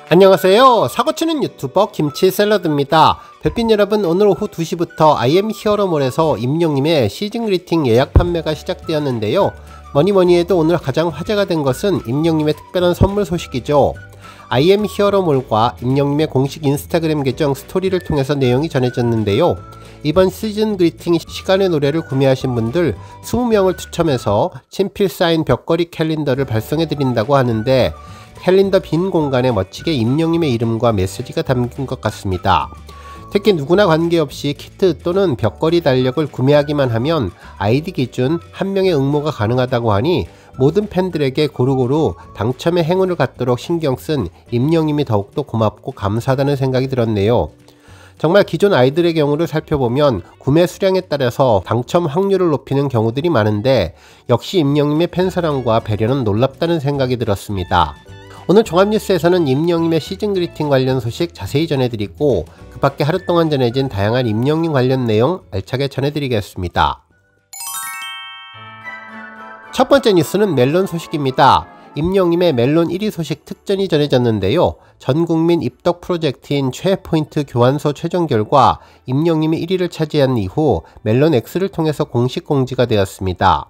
안녕하세요. 사고치는 유튜버 김치샐러드입니다. 별빛 여러분, 오늘 오후 2시부터 IM 히어로몰에서 임영님의 시즌 그리팅 예약 판매가 시작되었는데요. 뭐니뭐니해도 오늘 가장 화제가 된 것은 임영님의 특별한 선물 소식이죠. IM 히어로몰과 임영님의 공식 인스타그램 계정 스토리를 통해서 내용이 전해졌는데요. 이번 시즌 그리팅 시간의 노래를 구매하신 분들 20명을 추첨해서 친필 사인 벽걸이 캘린더를 발송해 드린다고 하는데, 캘린더 빈 공간에 멋지게 임영님의 이름과 메시지가 담긴 것 같습니다. 특히 누구나 관계없이 키트 또는 벽걸이 달력을 구매하기만 하면 아이디 기준 1명의 응모가 가능하다고 하니 모든 팬들에게 고루고루 당첨의 행운을 갖도록 신경쓴 임영님이 더욱더 고맙고 감사하다는 생각이 들었네요. 정말 기존 아이들의 경우를 살펴보면 구매 수량에 따라서 당첨 확률을 높이는 경우들이 많은데, 역시 임영님의 팬사랑과 배려는 놀랍다는 생각이 들었습니다. 오늘 종합뉴스에서는 임영님의 시즌 그리팅 관련 소식 자세히 전해드리고, 그 밖에 하루 동안 전해진 다양한 임영님 관련 내용 알차게 전해드리겠습니다. 첫 번째 뉴스는 멜론 소식입니다. 임영님의 멜론 1위 소식 특전이 전해졌는데요. 전국민 입덕 프로젝트인 최애포인트 교환소 최종 결과 임영님이 1위를 차지한 이후 멜론 X를 통해서 공식 공지가 되었습니다.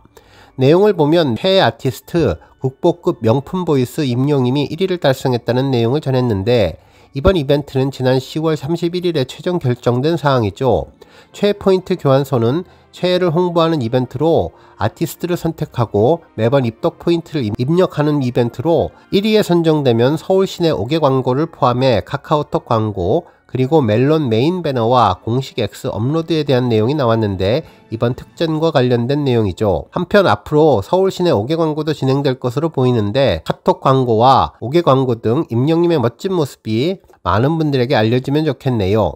내용을 보면 최애 아티스트, 국보급 명품 보이스 임영님이 1위를 달성했다는 내용을 전했는데, 이번 이벤트는 지난 10월 31일에 최종 결정된 사항이죠. 최애포인트 교환소는 최애를 홍보하는 이벤트로 아티스트를 선택하고 매번 입덕 포인트를 입력하는 이벤트로 1위에 선정되면 서울 시내 5개 광고를 포함해 카카오톡 광고, 그리고 멜론 메인 배너와 공식 X 업로드에 대한 내용이 나왔는데, 이번 특전과 관련된 내용이죠. 한편 앞으로 서울 시내 5개 광고도 진행될 것으로 보이는데, 카톡 광고와 5개 광고 등 임영님의 멋진 모습이 많은 분들에게 알려지면 좋겠네요.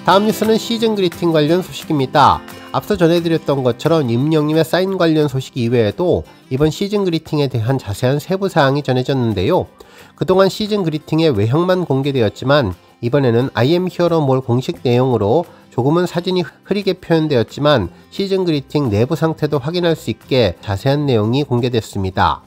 다음 뉴스는 시즌 그리팅 관련 소식입니다. 앞서 전해드렸던 것처럼 임영님의 사인 관련 소식 이외에도 이번 시즌 그리팅에 대한 자세한 세부사항이 전해졌는데요. 그동안 시즌 그리팅의 외형만 공개되었지만, 이번에는 IM 히어로몰 공식 내용으로 조금은 사진이 흐리게 표현되었지만 시즌 그리팅 내부 상태도 확인할 수 있게 자세한 내용이 공개됐습니다.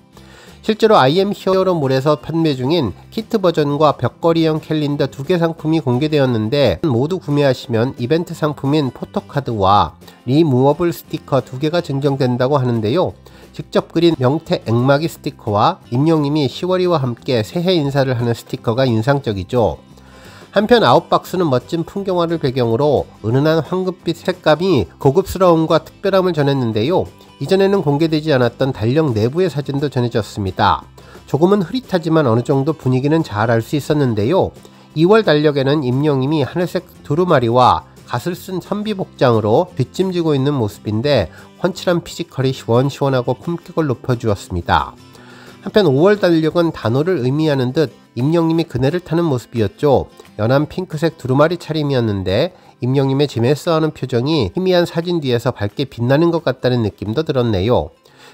실제로 IM 히어로몰에서 판매 중인 키트 버전과 벽걸이형 캘린더 2개 상품이 공개되었는데, 모두 구매하시면 이벤트 상품인 포토카드와 리무어블 스티커 2개가 증정된다고 하는데요. 직접 그린 명태 액마기 스티커와 임영님이 10월이와 함께 새해 인사를 하는 스티커가 인상적이죠. 한편 아웃박스는 멋진 풍경화를 배경으로 은은한 황금빛 색감이 고급스러움과 특별함을 전했는데요. 이전에는 공개되지 않았던 달력 내부의 사진도 전해졌습니다. 조금은 흐릿하지만 어느정도 분위기는 잘 알 수 있었는데요. 2월 달력에는 임영님이 하늘색 두루마리와 갓을 쓴 선비 복장으로 뒷짐지고 있는 모습인데, 훤칠한 피지컬이 시원시원하고 품격을 높여주었습니다. 한편 5월 달력은 단호를 의미하는 듯 임영님이 그네를 타는 모습이었죠. 연한 핑크색 두루마리 차림이었는데, 임영님의 재밌어하는 표정이 희미한 사진 뒤에서 밝게 빛나는 것 같다는 느낌도 들었네요.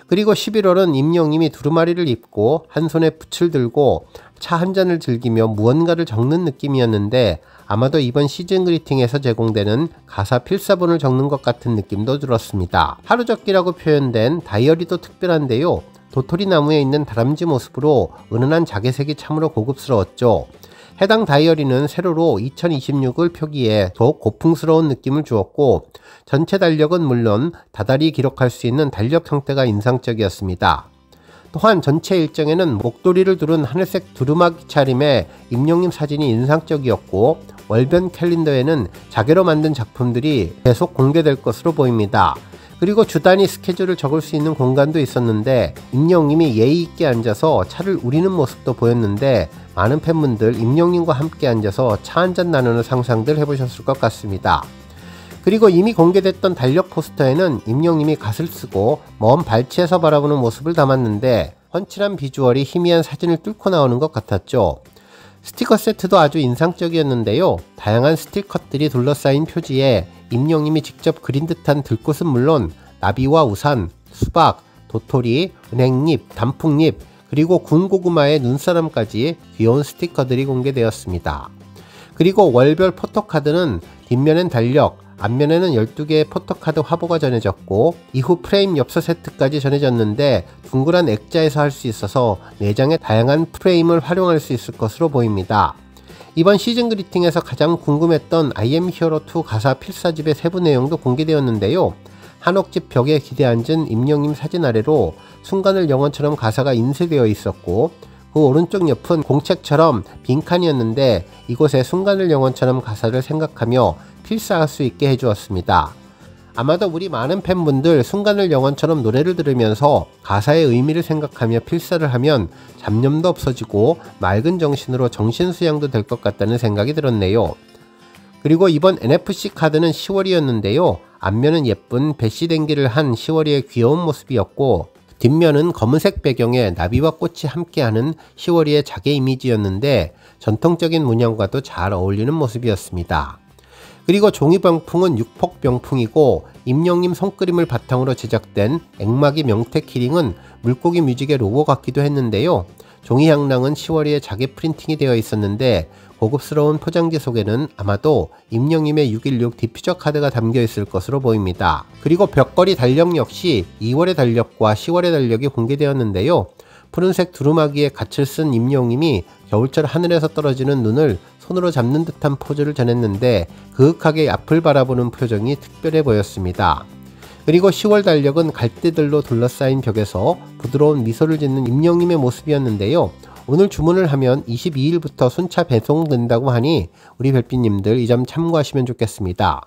그리고 11월은 임영님이 두루마리를 입고 한 손에 붓을 들고 차 한 잔을 즐기며 무언가를 적는 느낌이었는데, 아마도 이번 시즌 그리팅에서 제공되는 가사 필사본을 적는 것 같은 느낌도 들었습니다. 하루적기라고 표현된 다이어리도 특별한데요. 도토리 나무에 있는 다람쥐 모습으로 은은한 자개색이 참으로 고급스러웠죠. 해당 다이어리는 세로로 2026을 표기해 더욱 고풍스러운 느낌을 주었고, 전체 달력은 물론 다달이 기록할 수 있는 달력 형태가 인상적이었습니다. 또한 전체 일정에는 목도리를 두른 하늘색 두루마기 차림의 임영님 사진이 인상적이었고, 월변 캘린더에는 자개로 만든 작품들이 계속 공개될 것으로 보입니다. 그리고 주 단위 스케줄을 적을 수 있는 공간도 있었는데, 임영님이 예의 있게 앉아서 차를 우리는 모습도 보였는데, 많은 팬분들 임영님과 함께 앉아서 차 한잔 나누는 상상들 해보셨을 것 같습니다. 그리고 이미 공개됐던 달력 포스터에는 임영님이 갓을 쓰고 먼 발치에서 바라보는 모습을 담았는데, 훤칠한 비주얼이 희미한 사진을 뚫고 나오는 것 같았죠. 스티커 세트도 아주 인상적이었는데요. 다양한 스티커들이 둘러싸인 표지에 임영님이 직접 그린 듯한 들꽃은 물론 나비와 우산, 수박, 도토리, 은행잎, 단풍잎, 그리고 군고구마의 눈사람까지 귀여운 스티커들이 공개되었습니다. 그리고 월별 포토카드는 뒷면엔 달력, 앞면에는 12개의 포토카드 화보가 전해졌고 이후 프레임 엽서 세트까지 전해졌는데 둥그란 액자에서 할 수 있어서 4장의 다양한 프레임을 활용할 수 있을 것으로 보입니다. 이번 시즌 그리팅에서 가장 궁금했던 I am hero 2 가사 필사집의 세부 내용도 공개되었는데요. 한옥집 벽에 기대앉은 임영님 사진 아래로 순간을 영원처럼 가사가 인쇄되어 있었고 그 오른쪽 옆은 공책처럼 빈칸이었는데 이곳에 순간을 영원처럼 가사를 생각하며 필사할 수 있게 해주었습니다. 아마도 우리 많은 팬분들 순간을 영원처럼 노래를 들으면서 가사의 의미를 생각하며 필사를 하면 잡념도 없어지고 맑은 정신으로 정신수양도 될 것 같다는 생각이 들었네요. 그리고 이번 NFC 카드는 시월이었는데요. 앞면은 예쁜 배시댕기를 한 시월이의 귀여운 모습이었고 뒷면은 검은색 배경에 나비와 꽃이 함께하는 시월이의 자개 이미지였는데 전통적인 문양과도 잘 어울리는 모습이었습니다. 그리고 종이병풍은 6폭 병풍이고 임영님 손그림을 바탕으로 제작된 앵마기 명태 키링은 물고기 뮤직의 로고 같기도 했는데요. 종이 향랑은 시월이의 자개 프린팅이 되어 있었는데 고급스러운 포장지 속에는 아마도 임영님의 616 디퓨저 카드가 담겨 있을 것으로 보입니다. 그리고 벽걸이 달력 역시 2월의 달력과 10월의 달력이 공개되었는데요. 푸른색 두루마기에 갓을 쓴 임영님이 겨울철 하늘에서 떨어지는 눈을 손으로 잡는 듯한 포즈를 전했는데 그윽하게 앞을 바라보는 표정이 특별해 보였습니다. 그리고 10월 달력은 갈대들로 둘러싸인 벽에서 부드러운 미소를 짓는 임영님의 모습이었는데요. 오늘 주문을 하면 22일부터 순차 배송된다고 하니 우리 별빛님들 이 점 참고하시면 좋겠습니다.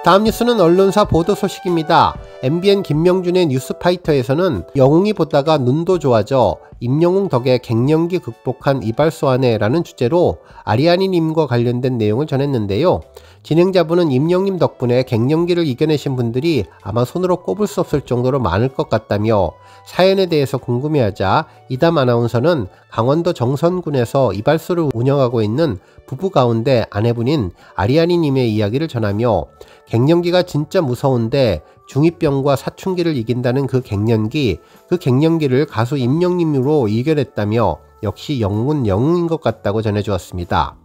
다음 뉴스는 언론사 보도 소식입니다. MBN 김명준의 뉴스파이터에서는 영웅이 보다가 눈도 좋아져 임영웅 덕에 갱년기 극복한 이발소아내 라는 주제로 아리아니님과 관련된 내용을 전했는데요. 진행자분은 임영님 덕분에 갱년기를 이겨내신 분들이 아마 손으로 꼽을 수 없을 정도로 많을 것 같다며 사연에 대해서 궁금해하자 이담 아나운서는 강원도 정선군에서 이발소를 운영하고 있는 부부 가운데 아내분인 아리아니님의 이야기를 전하며 갱년기가 진짜 무서운데 중2병과 사춘기를 이긴다는 그 갱년기를 가수 임영님으로 이겨냈다며 역시 영웅은 영웅인 것 같다고 전해주었습니다.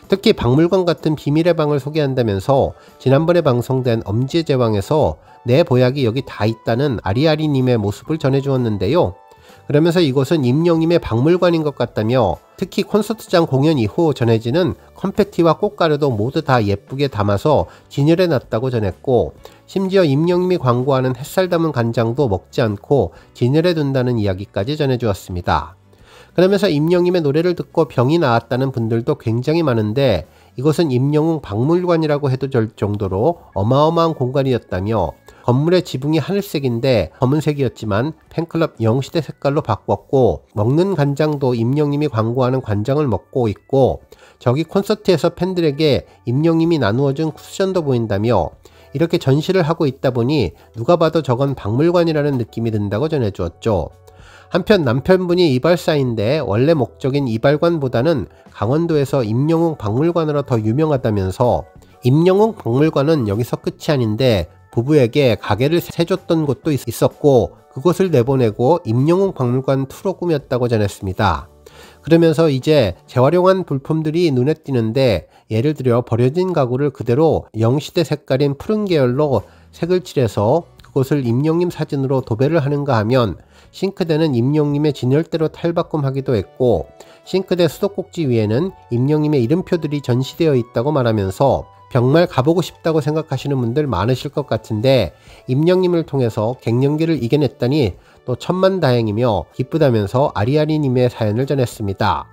특히 박물관 같은 비밀의 방을 소개한다면서 지난번에 방송된 엄지의 제왕에서 내 보약이 여기 다 있다는 아리아리님의 모습을 전해주었는데요. 그러면서 이곳은 임영님의 박물관인 것 같다며 특히 콘서트장 공연 이후 전해지는 콘페티와 꽃가루도 모두 다 예쁘게 담아서 진열해 놨다고 전했고 심지어 임영님이 광고하는 햇살 담은 간장도 먹지 않고 진열해 둔다는 이야기까지 전해주었습니다. 그러면서 임영님의 노래를 듣고 병이 나았다는 분들도 굉장히 많은데 이것은 임영웅 박물관이라고 해도 될 정도로 어마어마한 공간이었다며 건물의 지붕이 하늘색인데 검은색이었지만 팬클럽 영시대 색깔로 바꿨고 먹는 간장도 임영님이 광고하는 간장을 먹고 있고 저기 콘서트에서 팬들에게 임영님이 나누어준 쿠션도 보인다며 이렇게 전시를 하고 있다 보니 누가 봐도 저건 박물관이라는 느낌이 든다고 전해주었죠. 한편 남편분이 이발사인데 원래 목적인 이발관보다는 강원도에서 임영웅 박물관으로 더 유명하다면서 임영웅 박물관은 여기서 끝이 아닌데 부부에게 가게를 세줬던 곳도 있었고 그곳을 내보내고 임영웅 박물관 투로 꾸몄다고 전했습니다. 그러면서 이제 재활용한 불품들이 눈에 띄는데 예를 들어 버려진 가구를 그대로 영시대 색깔인 푸른 계열로 색을 칠해서 그곳을 임영님 사진으로 도배를 하는가 하면 싱크대는 임영님의 진열대로 탈바꿈하기도 했고 싱크대 수도꼭지 위에는 임영님의 이름표들이 전시되어 있다고 말하면서 정말 가보고 싶다고 생각하시는 분들 많으실 것 같은데 임영님을 통해서 갱년기를 이겨냈다니 또 천만다행이며 기쁘다면서 아리아리님의 사연을 전했습니다.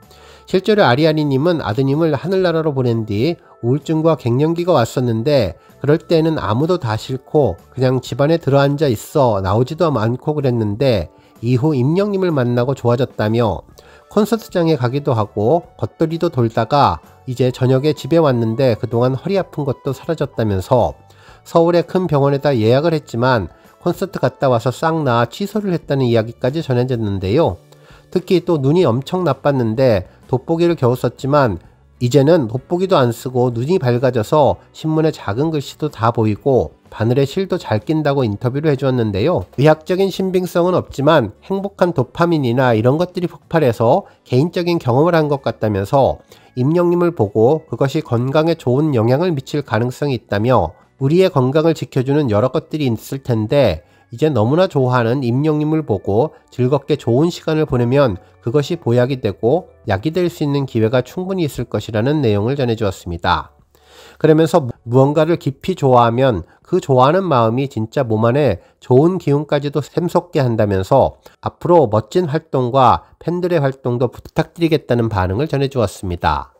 실제로 아리아리님은 아드님을 하늘나라로 보낸 뒤 우울증과 갱년기가 왔었는데 그럴 때는 아무도 다 싫고 그냥 집안에 들어앉아 있어 나오지도 않고 그랬는데 이후 임영님을 만나고 좋아졌다며 콘서트장에 가기도 하고 겉돌이도 돌다가 이제 저녁에 집에 왔는데 그동안 허리 아픈 것도 사라졌다면서 서울의 큰 병원에다 예약을 했지만 콘서트 갔다 와서 싹 나아 취소를 했다는 이야기까지 전해졌는데요. 특히 또 눈이 엄청 나빴는데 돋보기를 겨우 썼지만 이제는 돋보기도 안 쓰고 눈이 밝아져서 신문에 작은 글씨도 다 보이고 바늘에 실도 잘 낀다고 인터뷰를 해주었는데요. 의학적인 신빙성은 없지만 행복한 도파민이나 이런 것들이 폭발해서 개인적인 경험을 한 것 같다면서 임영님을 보고 그것이 건강에 좋은 영향을 미칠 가능성이 있다며 우리의 건강을 지켜주는 여러 것들이 있을 텐데 이제 너무나 좋아하는 임영님을 보고 즐겁게 좋은 시간을 보내면 그것이 보약이 되고 약이 될 수 있는 기회가 충분히 있을 것이라는 내용을 전해주었습니다. 그러면서 무언가를 깊이 좋아하면 그 좋아하는 마음이 진짜 몸 안에 좋은 기운까지도 샘솟게 한다면서 앞으로 멋진 활동과 팬들의 활동도 부탁드리겠다는 반응을 전해주었습니다.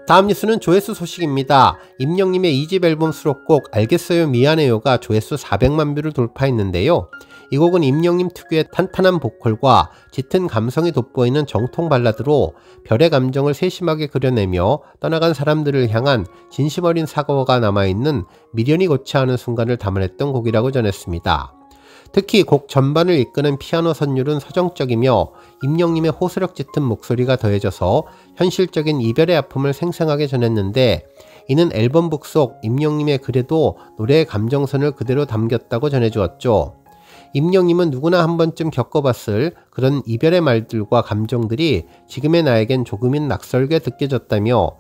다음 뉴스는 조회수 소식입니다. 임영님의 2집 앨범 수록곡 알겠어요 미안해요가 조회수 400만 뷰를 돌파했는데요. 이 곡은 임영님 특유의 탄탄한 보컬과 짙은 감성이 돋보이는 정통 발라드로 별의 감정을 세심하게 그려내며 떠나간 사람들을 향한 진심 어린 사과가 남아있는 미련이 고치 않은 순간을 담아냈던 곡이라고 전했습니다. 특히 곡 전반을 이끄는 피아노 선율은 서정적이며 임영님의 호소력 짙은 목소리가 더해져서 현실적인 이별의 아픔을 생생하게 전했는데 이는 앨범북 속 임영님의 글에도 노래의 감정선을 그대로 담겼다고 전해주었죠. 임영님은 누구나 한 번쯤 겪어봤을 그런 이별의 말들과 감정들이 지금의 나에겐 조금은 낯설게 느껴졌다며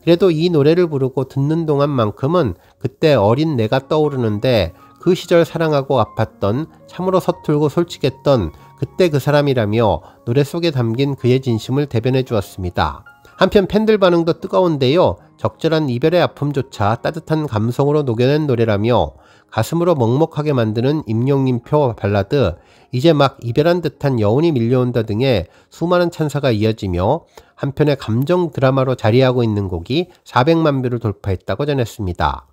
그래도 이 노래를 부르고 듣는 동안만큼은 그때 어린 내가 떠오르는데 그 시절 사랑하고 아팠던 참으로 서툴고 솔직했던 그때 그 사람이라며 노래 속에 담긴 그의 진심을 대변해 주었습니다. 한편 팬들 반응도 뜨거운데요. 적절한 이별의 아픔조차 따뜻한 감성으로 녹여낸 노래라며 가슴으로 먹먹하게 만드는 임영님표 발라드 이제 막 이별한 듯한 여운이 밀려온다 등의 수많은 찬사가 이어지며 한편의 감정 드라마로 자리하고 있는 곡이 400만 뷰를 돌파했다고 전했습니다.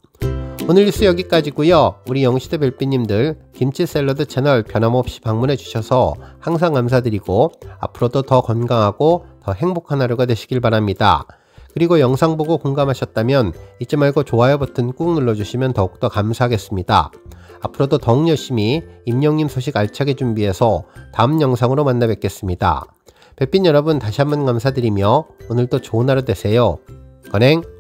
오늘 뉴스 여기까지고요. 우리 영시대 별빛님들 김치 샐러드 채널 변함없이 방문해 주셔서 항상 감사드리고 앞으로도 더 건강하고 더 행복한 하루가 되시길 바랍니다. 그리고 영상 보고 공감하셨다면 잊지 말고 좋아요 버튼 꾹 눌러주시면 더욱더 감사하겠습니다. 앞으로도 더욱 열심히 임영님 소식 알차게 준비해서 다음 영상으로 만나 뵙겠습니다. 별빛 여러분 다시 한번 감사드리며 오늘도 좋은 하루 되세요. 건행!